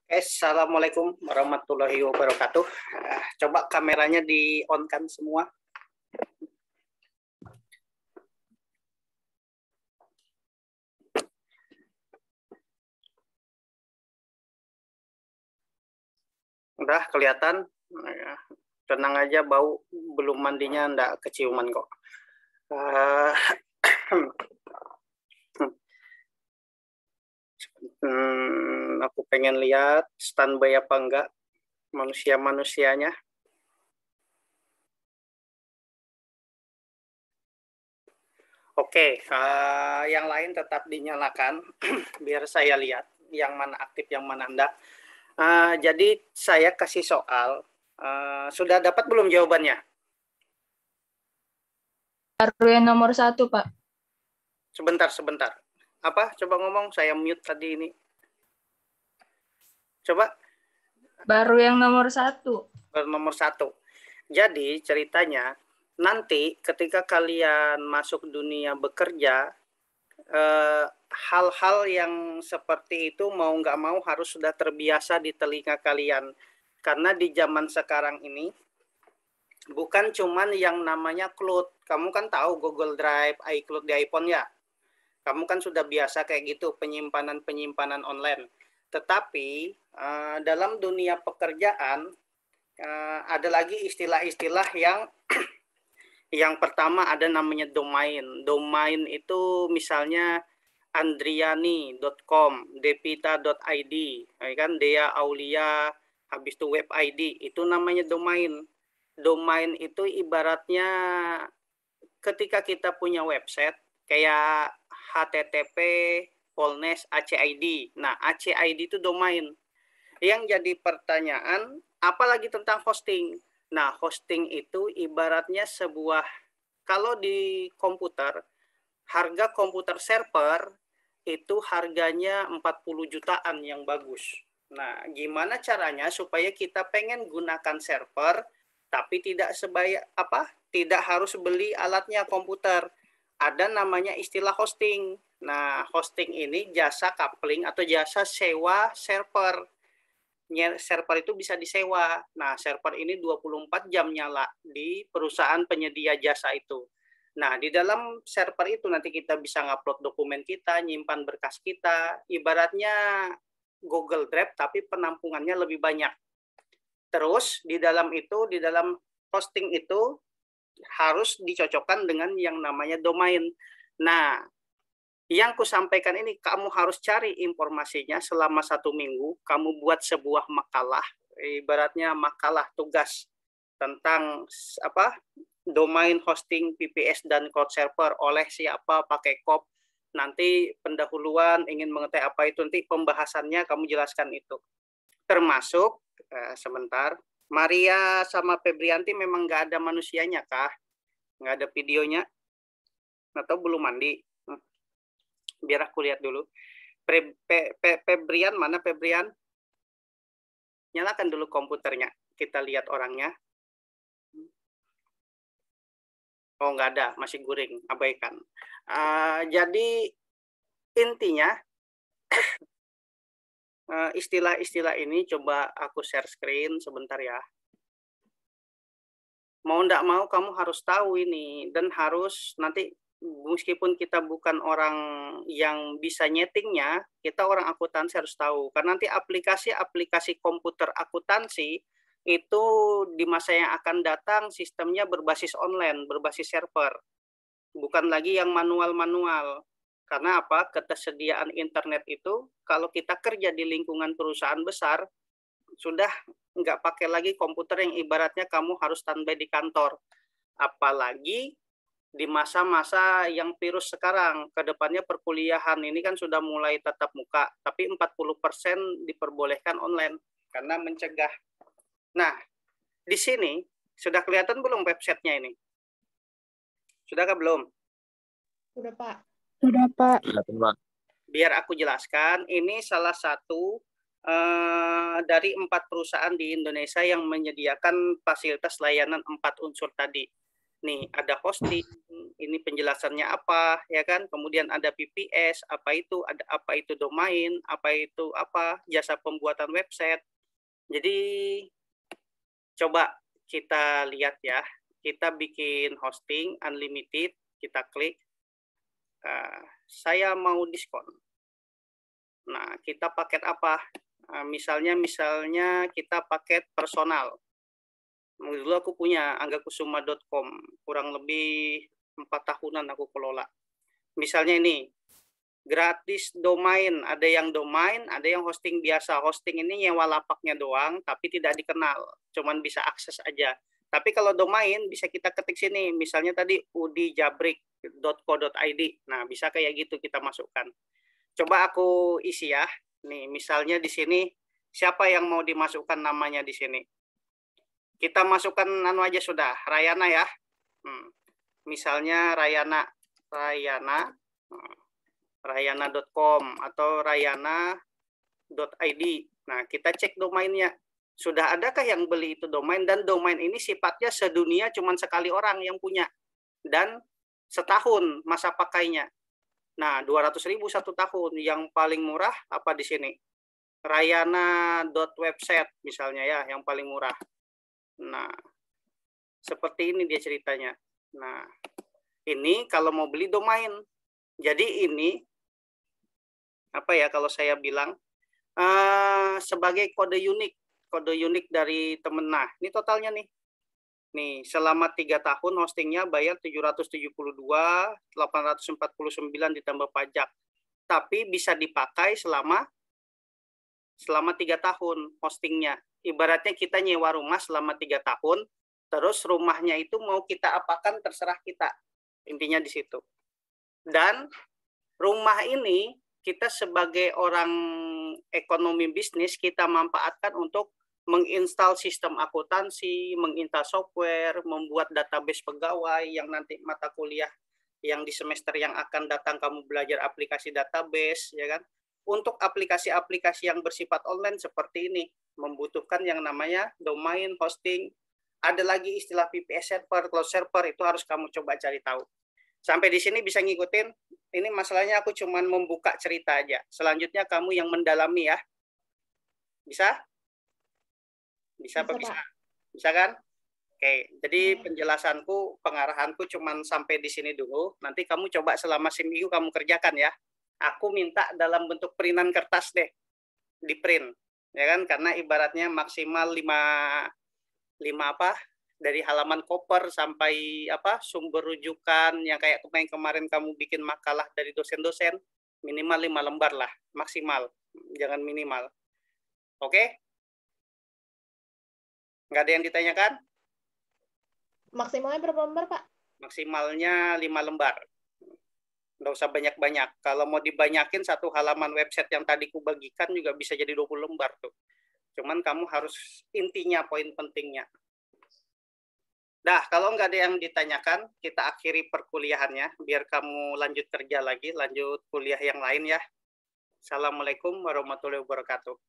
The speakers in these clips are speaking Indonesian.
Assalamualaikum warahmatullahi wabarakatuh. Coba kameranya di-on-kan semua. Udah kelihatan? Tenang aja, bau belum mandinya enggak keciuman kok. Aku pengen lihat standby apa enggak manusia-manusianya. Oke, yang lain tetap dinyalakan biar saya lihat yang mana aktif, yang mana enggak. Jadi saya kasih soal. Sudah dapat belum jawabannya? Baru yang nomor 1, Pak. Sebentar. Apa? Coba ngomong, saya mute tadi ini. Coba. Baru yang nomor 1. Baru nomor 1. Jadi ceritanya, nanti ketika kalian masuk dunia bekerja, hal-hal yang seperti itu mau nggak mau harus sudah terbiasa di telinga kalian. Karena di zaman sekarang ini, bukan cuman yang namanya cloud. Kamu kan tahu Google Drive, iCloud di iPhone ya? Kamu kan sudah biasa kayak gitu, penyimpanan online. Tetapi dalam dunia pekerjaan, ada lagi istilah-istilah yang pertama ada namanya domain. Domain itu misalnya andriani.com, depita.id, kan Dea Aulia, habis itu web ID, itu namanya domain. Domain itu ibaratnya ketika kita punya website kayak HTTP, Polnes, ACID. Nah, ACID itu domain. Yang jadi pertanyaan, apalagi tentang hosting. Nah, hosting itu ibaratnya sebuah, kalau di komputer, harga komputer server itu harganya 40 jutaan yang bagus. Nah, gimana caranya supaya kita pengen gunakan server, tapi tidak tidak harus beli alatnya komputer. Ada namanya istilah hosting. Nah, hosting ini jasa coupling atau jasa sewa server. Server itu bisa disewa. Nah, server ini 24 jam nyala di perusahaan penyedia jasa itu. Nah, di dalam server itu nanti kita bisa ngupload dokumen kita, nyimpan berkas kita, ibaratnya Google Drive tapi penampungannya lebih banyak. Terus di dalam hosting itu harus dicocokkan dengan yang namanya domain. Nah, yang kusampaikan ini kamu harus cari informasinya selama 1 minggu. Kamu buat sebuah makalah, ibaratnya makalah tugas tentang domain hosting VPS dan cloud server oleh siapa, pakai COP. Nanti pendahuluan ingin mengetahui apa itu, nanti pembahasannya kamu jelaskan itu. Termasuk sebentar, Maria sama Febrianti memang nggak ada manusianya kah? Nggak ada videonya? Atau belum mandi? Biar aku lihat dulu. Febrian, mana Febrian? Nyalakan dulu komputernya. Kita lihat orangnya. Oh, nggak ada. Masih guring. Abaikan. Jadi, intinya, istilah-istilah ini coba aku share screen sebentar ya. Mau nggak mau kamu harus tahu ini. Dan harus nanti meskipun kita bukan orang yang bisa nyetingnya, kita orang akuntansi harus tahu. Karena nanti aplikasi komputer akuntansi itu di masa yang akan datang sistemnya berbasis online, berbasis server. Bukan lagi yang manual-manual. Karena apa? Ketersediaan internet itu kalau kita kerja di lingkungan perusahaan besar, sudah nggak pakai lagi komputer yang ibaratnya kamu harus standby di kantor. Apalagi di masa-masa yang virus sekarang, ke depannya perkuliahan ini kan sudah mulai tatap muka, tapi 40% diperbolehkan online karena mencegah. Nah, di sini sudah kelihatan belum websitenya ini? Sudahkah belum? Sudah, Pak. Sudah, Pak. Biar aku jelaskan, ini salah satu dari 4 perusahaan di Indonesia yang menyediakan fasilitas layanan 4 unsur tadi. Nih, ada hosting, ini penjelasannya apa, ya kan? Kemudian ada PPS, apa itu domain, apa itu jasa pembuatan website. Jadi coba kita lihat ya. Kita bikin hosting unlimited, kita klik. Saya mau diskon. Nah, kita paket apa? Misalnya kita paket personal. Dulu aku punya anggakusuma.com, kurang lebih 4 tahunan aku kelola. Misalnya ini, gratis domain, ada yang domain, ada yang hosting biasa. Hosting ini nyewa lapaknya doang, tapi tidak dikenal, cuman bisa akses aja. Tapi kalau domain bisa kita ketik sini, misalnya tadi udijabrik.co.id. Nah, bisa kayak gitu kita masukkan. Coba aku isi ya. Nih, misalnya di sini siapa yang mau dimasukkan namanya di sini? Kita masukkan aja sudah, Rayana ya. Misalnya Rayana.com atau Rayana.id. Nah, kita cek domainnya. Sudah adakah yang beli itu domain? Dan domain ini sifatnya sedunia cuma sekali orang yang punya. Dan setahun masa pakainya. Nah, 200.000 1 tahun. Yang paling murah apa di sini? Rayana.website misalnya ya, yang paling murah. Nah, seperti ini dia ceritanya. Nah, ini kalau mau beli domain. Jadi ini, kalau saya bilang, sebagai kode unik dari temen. Nah, ini totalnya nih. Nih, selama 3 tahun hostingnya bayar 772.849 ditambah pajak. Tapi bisa dipakai selama 3 tahun hostingnya. Ibaratnya kita nyewa rumah selama 3 tahun, terus rumahnya itu mau kita apakan terserah kita. Intinya di situ. Dan rumah ini kita sebagai orang ekonomi bisnis, kita manfaatkan untuk menginstal sistem akuntansi, menginstal software, membuat database pegawai yang nanti mata kuliah yang di semester yang akan datang kamu belajar aplikasi database, ya kan? Untuk aplikasi-aplikasi yang bersifat online seperti ini, membutuhkan yang namanya domain, hosting. Ada lagi istilah VPS server, cloud server, itu harus kamu coba cari tahu. Sampai di sini bisa ngikutin? Ini masalahnya aku cuma membuka cerita aja. Selanjutnya kamu yang mendalami ya. Bisa? Bisa apa bisa? Bisa kan? Oke, jadi penjelasanku, pengarahanku cuma sampai di sini dulu. Nanti kamu coba selama seminggu kamu kerjakan ya. Aku minta dalam bentuk printan kertas deh, di print, ya kan? Karena ibaratnya maksimal 5 dari halaman koper sampai sumber rujukan yang kayak kemarin kamu bikin makalah dari dosen-dosen, minimal 5 lembar lah, maksimal, jangan minimal. Oke? Nggak ada yang ditanyakan? Maksimalnya berapa lembar, Pak? Maksimalnya 5 lembar. Nggak usah banyak-banyak. Kalau mau dibanyakin satu halaman website yang tadi ku bagikan juga bisa jadi 20 lembar tuh. Cuman kamu harus intinya, poin pentingnya. Dah, kalau nggak ada yang ditanyakan, kita akhiri perkuliahannya, biar kamu lanjut kerja lagi, lanjut kuliah yang lain ya. Assalamualaikum warahmatullahi wabarakatuh.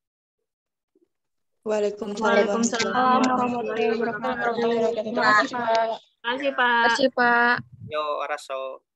Waalaikumsalam warahmatullahi wabarakatuh. Terima kasih, Pak. Terima kasih, Pak. Terima kasih, Pak. Yo, Raso.